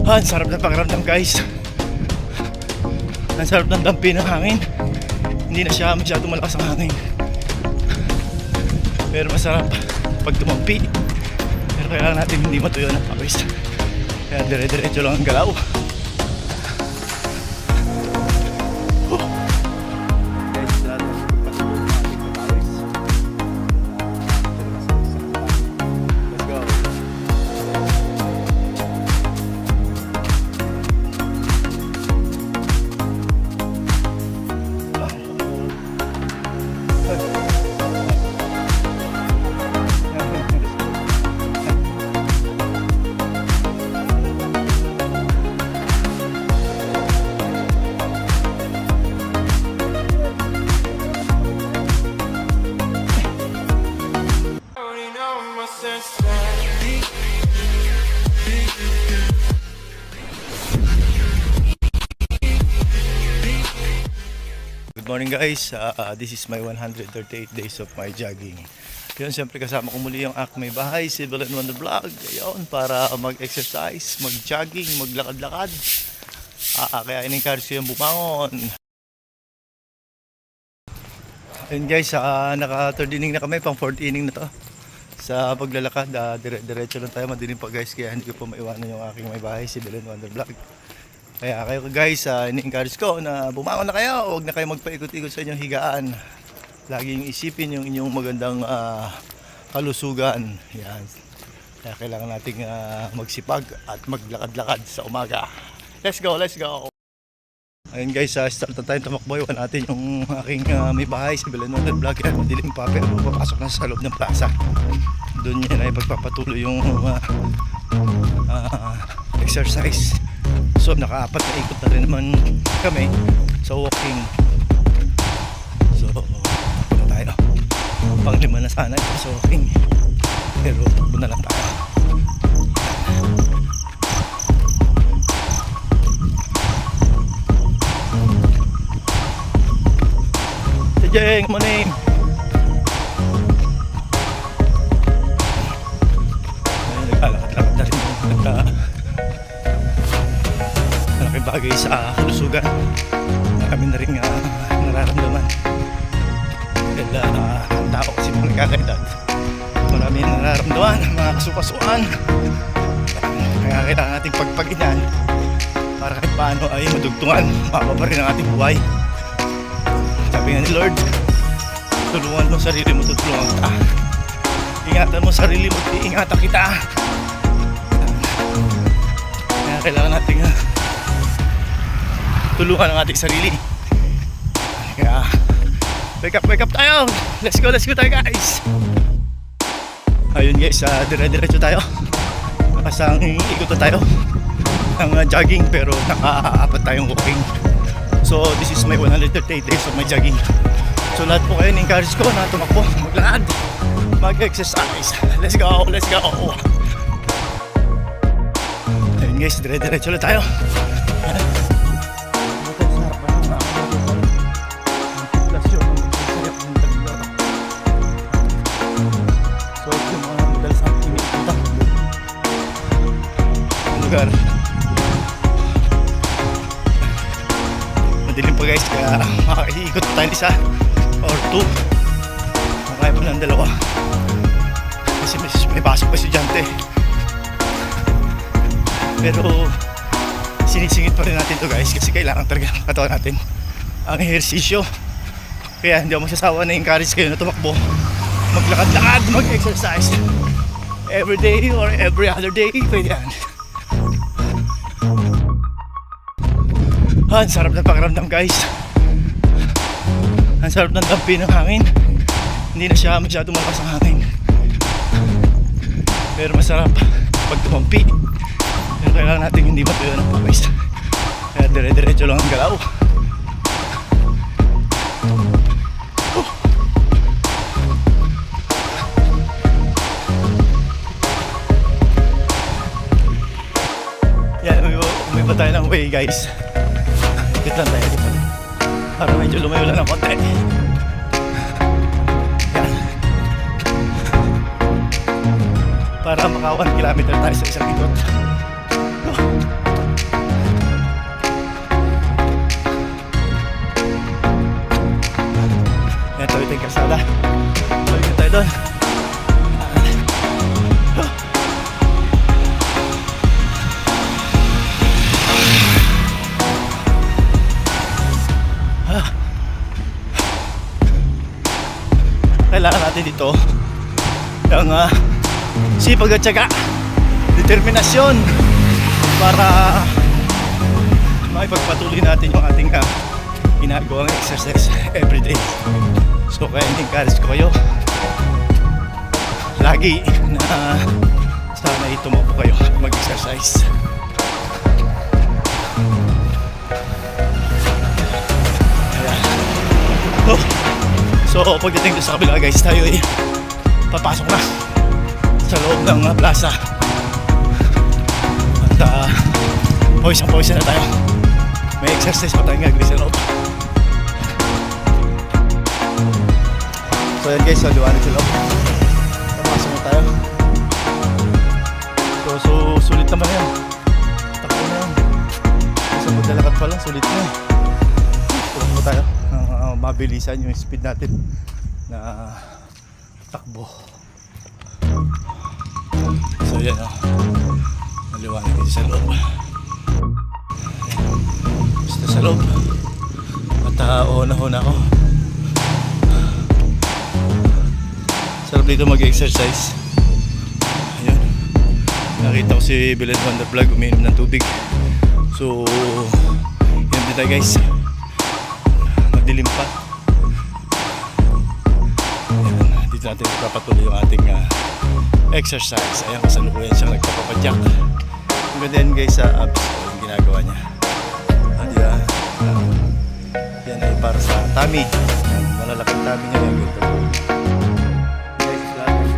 Ang sarap na pakiramdam guys. Ang sarap ng dampi ng hangin. Hindi na siya masyado malakas ang hangin. Pero masarap pag tumampi. Pero kailangan natin hindi matuyo ng pawis. Kaya dire-diretso lang ang galaw. Good morning guys, this is my 138 days of my jogging. Yun, siyempre kasama ko muli yung Akmay Bahay, Civil and Wonder Vlog. Ayun, para mag-exercise, mag-jogging, maglakad-lakad. Kaya in-encourage ko yung bumangon. Ayun guys, naka 3rd inning na kami, pang 4th inning na to. Sa paglalakad, diretso lang tayo, madilim pa guys, kaya hindi ko pa maiwanan yung aking may bahay, Civil and Wonder Vlog. Kaya kayo guys, ini-encourage ko na bumangon na kayo. Huwag na kayo magpaikot-ikot sa inyong higaan. Laging isipin yung inyong magandang kalusugan. Yan. Kaya kailangan nating magsipag at maglakad-lakad sa umaga. Let's go, let's go! Ayun guys, start na tayo tumakbo. Iwan natin yung aking may bahay, si Civil and Wonder Vlog. Yan, madilim pa pero papasok na sa loob ng plaza. Doon yan ay pagpapatuloy yung exercise. So naka-4 na ikot na rin naman kami sa walking. So punta tayo. Pang-5 na sana ito sa walking. Pero takbo na lang tayo. Jeng, morning. Naglalakad-lakad na rin. Malaking bagay sa kalusugan. Marami na rin nararamdaman. Dahil ang tao kasi mga nagkakaedad. Marami na nararamdaman, mga kasukasuan. Kaya kailangan nating pagpaginan para kahit paano ay madugtungan. Mapa pa rin ang ating buhay. Sabi nga ni Lord, tulungan mo sarili mo, tutulungan kita. Ingatan mo sarili mo, iingatan kita. Kaya kailangan nating tulungan ang ating sarili. Kaya wake up tayo. Let's go tayo guys. Ayun guys, dire-diretso tayo. Nakasang ikot na tayo ng jogging pero naka-4 tayong walking. So this is my 138 days of my jogging. So lahat po kayo ni-encourage ko na tumakbo, maglakad, mag-exercise. Let's go, let's go. Ayun guys, dire-diretso lang tayo. Lugar madilim pa guys, kaya makakaikot tayo isa or 2. Makaya pa ng 2 kasi may pasok pa estudyante, pero sinisingit pa rin natin to guys kasi kailangan talaga ng katawan natin ang ehersisyo. Kaya hindi ako magsasawa na encourage kayo na tumakbo, maglakad-lakad, mag-exercise every day or every other day. Pwede yan. Ang sarap na pakiramdam guys. Ang sarap ng dampi ng hangin. Hindi na siya masyado malakas ang hangin. Pero masarap pag tumampi. Pero kailangan natin hindi matuyo ng pawis. Kaya dire-diretso lang ang galaw. Yan, may ba tayo ng way guys. Ikot lang tayo dito para medyo lumayo lang ng konti. Yan. Para maka 1 kilometer tayo sa isang ikot. kalsada. Balik na tayo doon. Kailangan natin dito yung sipag at syaga, determinasyon para makipagpatuloy natin yung ating ginagawang exercise everyday. So kaya encourage ko kayo lagi na sana itumapo kayo mag-exercise. Ayan. So pagdating doon sa kabila guys, tayo ay papasok na sa loob ng plaza. At pawis na tayo. May exercise pa tayong gagawin sa loob. So yan guys, liwanag sa loob. Papasok na tayo. So sulit naman yan. Takbo na yan. Sa maglalakad pa lang, sulit na yan. Takbo tayo. Mabilisan yung speed natin na takbo. So yan maliwanag dito sa loob. Basta sa loob. At una ako. Sarap dito mag-exercise. Ayun. Nakita ko si Belen Wonder Vlog umiinom ng tubig. So yun din tayo guys. Madilim pa. Ayan, dito natin ipapatuloy yung ating exercise. Ayan, kasalukuyan siyang nagpapapadyak. Ang ganda yan guys sa abs yung ginagawa niya. At yan ay para sa tummy. Yan, malalaking tummy niya yung ganito. Guys, lagi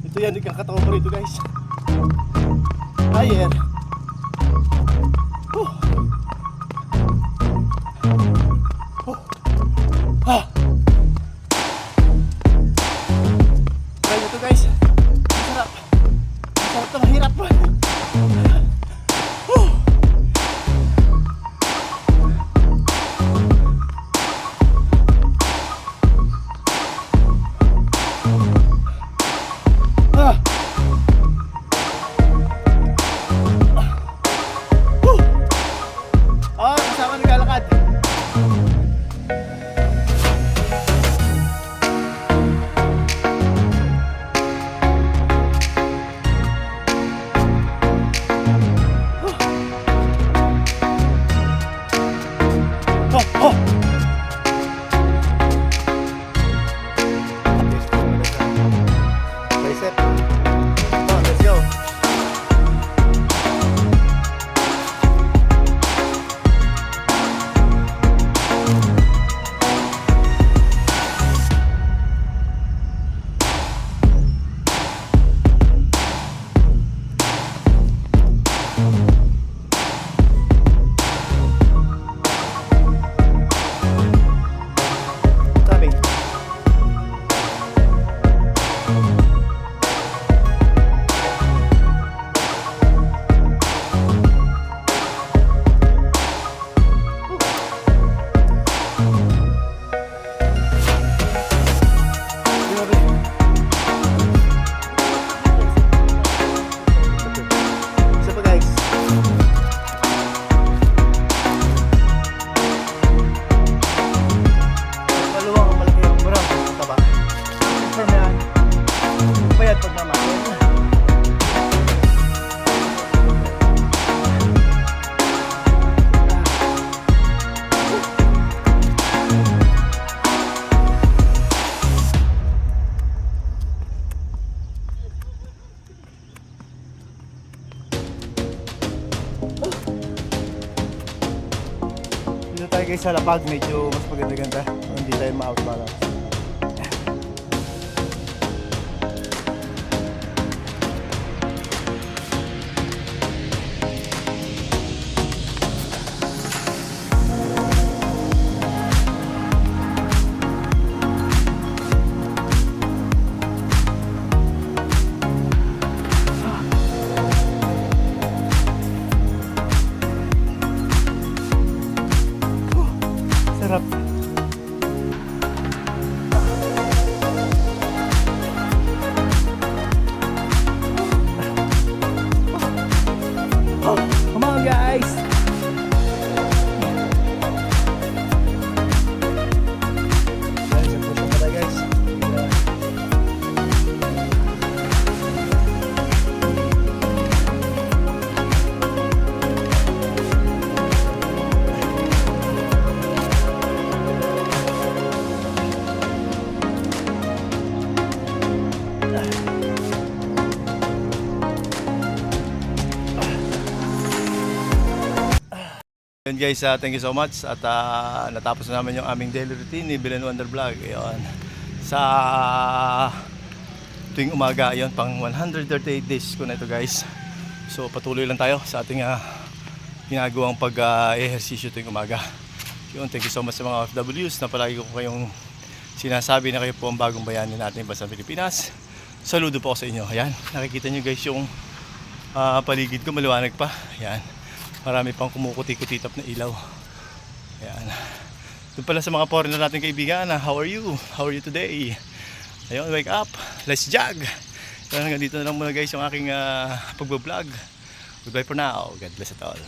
ito yan, nagkakatawan ko rito guys. Ayer. Try nyo to guys. Masarap. Masarap to, mahirap. Kasama naglalakad. guys sa lapag, medyo mas maganda-ganda. Hindi tayo ma-out balance. Sarap. Come on guys. Guys, push na tayo guys. Yun guys, thank you so much at natapos na namin yung aming daily routine ni Belen Wonder Vlog. Ayun. Sa tuwing umaga, ayun, pang 138 days ko na ito guys. So patuloy lang tayo sa ating ginagawang pag-ehersisyo tuwing umaga. Yun, thank you so much sa mga OFWs na palagi ko kayong sinasabi na kayo po ang bagong bayani natin sa Pilipinas. Saludo po ako sa inyo. Ayan, nakikita nyo guys yung paligid ko, maliwanag pa. Ayan. Marami pang kumukuti-kutitap na ilaw. Ayan. Doon pala sa mga foreigner natin kaibigan, how are you? How are you today? Ayun, wake up. Let's jog. Hanggang dito na lang muna guys yung aking pagbablog. Goodbye for now. God bless it all.